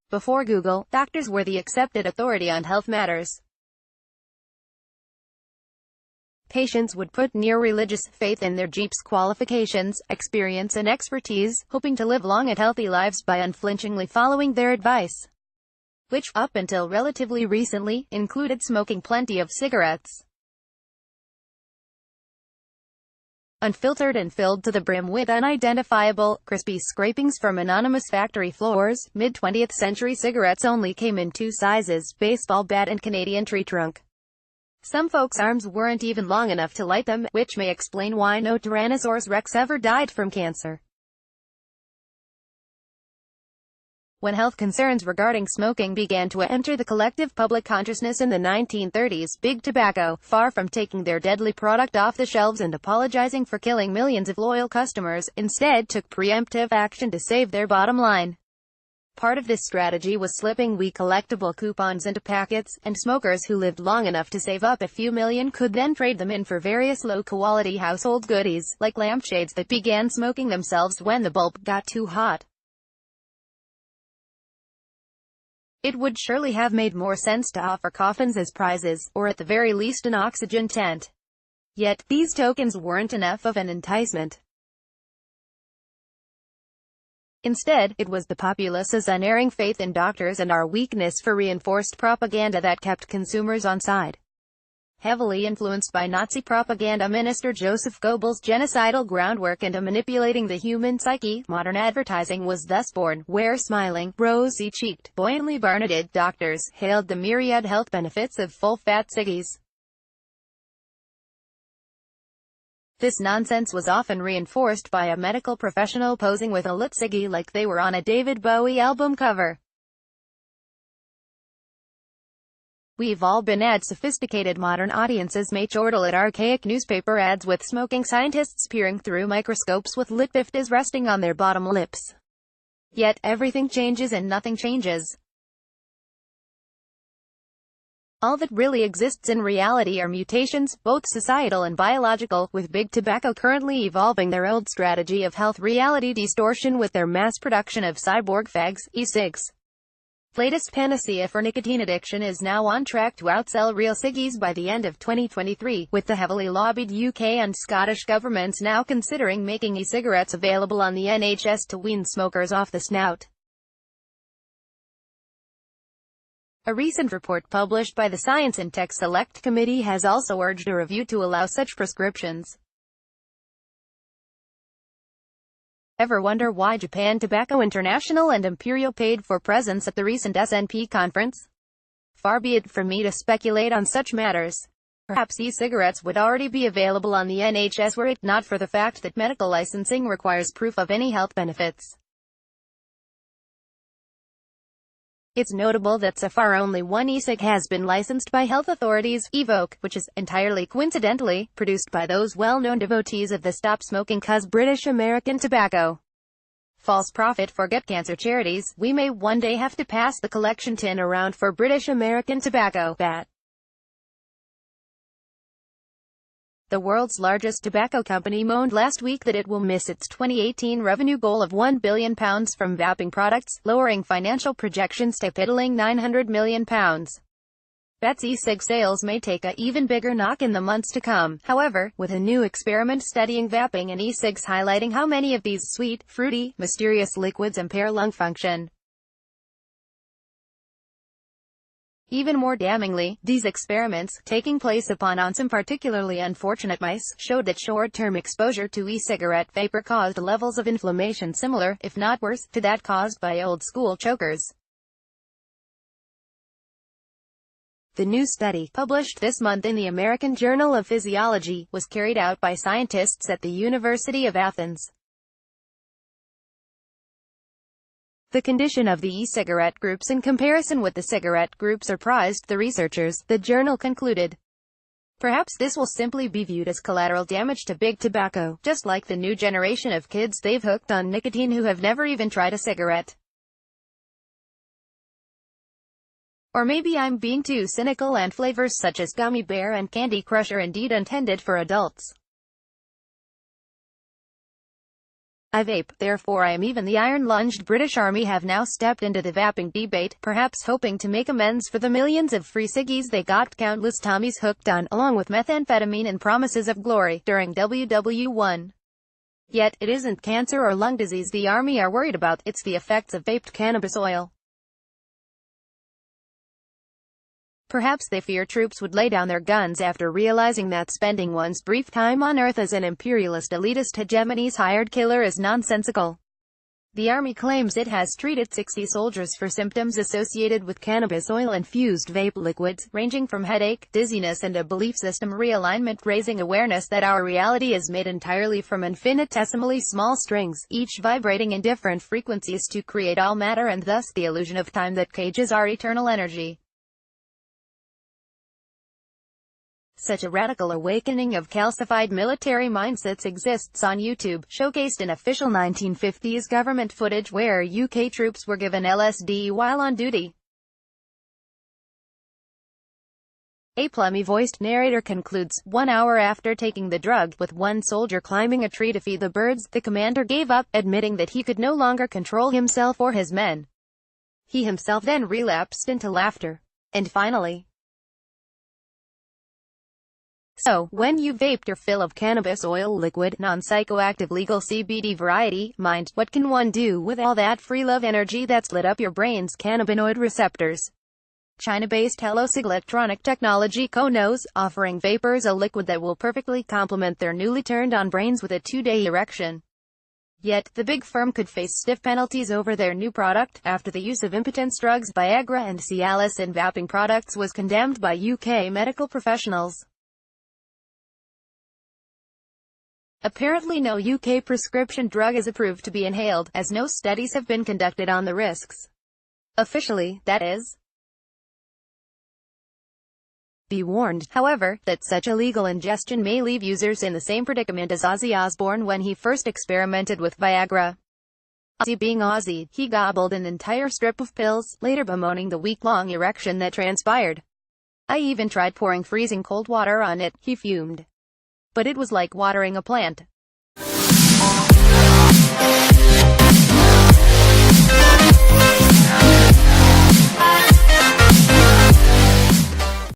Before Google, doctors were the accepted authority on health matters. Patients would put near-religious faith in their GP's qualifications, experience and expertise, hoping to live long and healthy lives by unflinchingly following their advice, which, up until relatively recently, included smoking plenty of cigarettes. Unfiltered and filled to the brim with unidentifiable, crispy scrapings from anonymous factory floors, mid-20th century cigarettes only came in two sizes: baseball bat and Canadian tree trunk. Some folks' arms weren't even long enough to light them, which may explain why no Tyrannosaurus rex ever died from cancer. When health concerns regarding smoking began to enter the collective public consciousness in the 1930s, Big Tobacco, far from taking their deadly product off the shelves and apologizing for killing millions of loyal customers, instead took preemptive action to save their bottom line. Part of this strategy was slipping wee collectible coupons into packets, and smokers who lived long enough to save up a few million could then trade them in for various low-quality household goodies, like lampshades that began smoking themselves when the bulb got too hot. It would surely have made more sense to offer coffins as prizes, or at the very least an oxygen tent. Yet, these tokens weren't enough of an enticement. Instead, it was the populace's unerring faith in doctors and our weakness for reinforced propaganda that kept consumers on side. Heavily influenced by Nazi propaganda minister Joseph Goebbels' genocidal groundwork into manipulating the human psyche, modern advertising was thus born, where smiling, rosy-cheeked, buoyantly barnetted doctors hailed the myriad health benefits of full-fat ciggies. This nonsense was often reinforced by a medical professional posing with a lit ciggy like they were on a David Bowie album cover. We've all been at sophisticated modern audiences may chortle at archaic newspaper ads with smoking scientists peering through microscopes with lit fifties resting on their bottom lips. Yet, everything changes and nothing changes. All that really exists in reality are mutations, both societal and biological, with Big Tobacco currently evolving their old strategy of health reality distortion with their mass production of cyborg fags, e-cigs. Latest panacea for nicotine addiction is now on track to outsell real ciggies by the end of 2023, with the heavily lobbied UK and Scottish governments now considering making e-cigarettes available on the NHS to wean smokers off the snout. A recent report published by the Science and Tech Select Committee has also urged a review to allow such prescriptions. Ever wonder why Japan Tobacco International and Imperial paid for presence at the recent SNP conference? Far be it from me to speculate on such matters. Perhaps e-cigarettes would already be available on the NHS were it not for the fact that medical licensing requires proof of any health benefits. It's notable that so far only one e-cig has been licensed by health authorities, Evoke, which is, entirely coincidentally, produced by those well-known devotees of the Stop Smoking Cuz British American Tobacco. False profit for Get Cancer charities. We may one day have to pass the collection tin around for British American Tobacco, BAT. The world's largest tobacco company moaned last week that it will miss its 2018 revenue goal of £1 billion from vaping products, lowering financial projections to piddling £900 million. BAT's e-cig sales may take a even bigger knock in the months to come, however, with a new experiment studying vaping and e-cigs highlighting how many of these sweet, fruity, mysterious liquids impair lung function. Even more damningly, these experiments, taking place upon some particularly unfortunate mice, showed that short-term exposure to e-cigarette vapor caused levels of inflammation similar, if not worse, to that caused by old-school chokers. The new study, published this month in the American Journal of Physiology, was carried out by scientists at the University of Athens. The condition of the e-cigarette groups in comparison with the cigarette group surprised the researchers, the journal concluded. Perhaps this will simply be viewed as collateral damage to Big Tobacco, just like the new generation of kids they've hooked on nicotine who have never even tried a cigarette. Or maybe I'm being too cynical and flavors such as Gummy Bear and Candy Crush are indeed intended for adults. I vape, therefore I am even. The iron-lunged British Army have now stepped into the vaping debate, perhaps hoping to make amends for the millions of free ciggies they got countless Tommies hooked on, along with methamphetamine and promises of glory, during WW1. Yet, it isn't cancer or lung disease the Army are worried about, it's the effects of vaped cannabis oil. Perhaps they fear troops would lay down their guns after realizing that spending one's brief time on Earth as an imperialist elitist hegemony's hired killer is nonsensical. The Army claims it has treated 60 soldiers for symptoms associated with cannabis oil-infused vape liquids, ranging from headache, dizziness and a belief system realignment, raising awareness that our reality is made entirely from infinitesimally small strings, each vibrating in different frequencies to create all matter and thus the illusion of time that cages our eternal energy. Such a radical awakening of calcified military mindsets exists on YouTube, showcased in official 1950s government footage where UK troops were given LSD while on duty. A plummy-voiced narrator concludes, 1 hour after taking the drug, with one soldier climbing a tree to feed the birds, the commander gave up, admitting that he could no longer control himself or his men. He himself then relapsed into laughter. And finally, so, when you vaped your fill of cannabis oil liquid, non-psychoactive legal CBD variety, mind, what can one do with all that free love energy that's lit up your brain's cannabinoid receptors? China-based Helosig electronic technology co-knows, offering vapors a liquid that will perfectly complement their newly turned-on brains with a 2-day erection. Yet, the big firm could face stiff penalties over their new product, after the use of impotence drugs Viagra and Cialis in vaping products was condemned by UK medical professionals. Apparently no UK prescription drug is approved to be inhaled, as no studies have been conducted on the risks. Officially, that is. Be warned, however, that such illegal ingestion may leave users in the same predicament as Ozzy Osbourne when he first experimented with Viagra. Ozzy being Ozzy, he gobbled an entire strip of pills, later bemoaning the week-long erection that transpired. I even tried pouring freezing cold water on it, he fumed. But it was like watering a plant.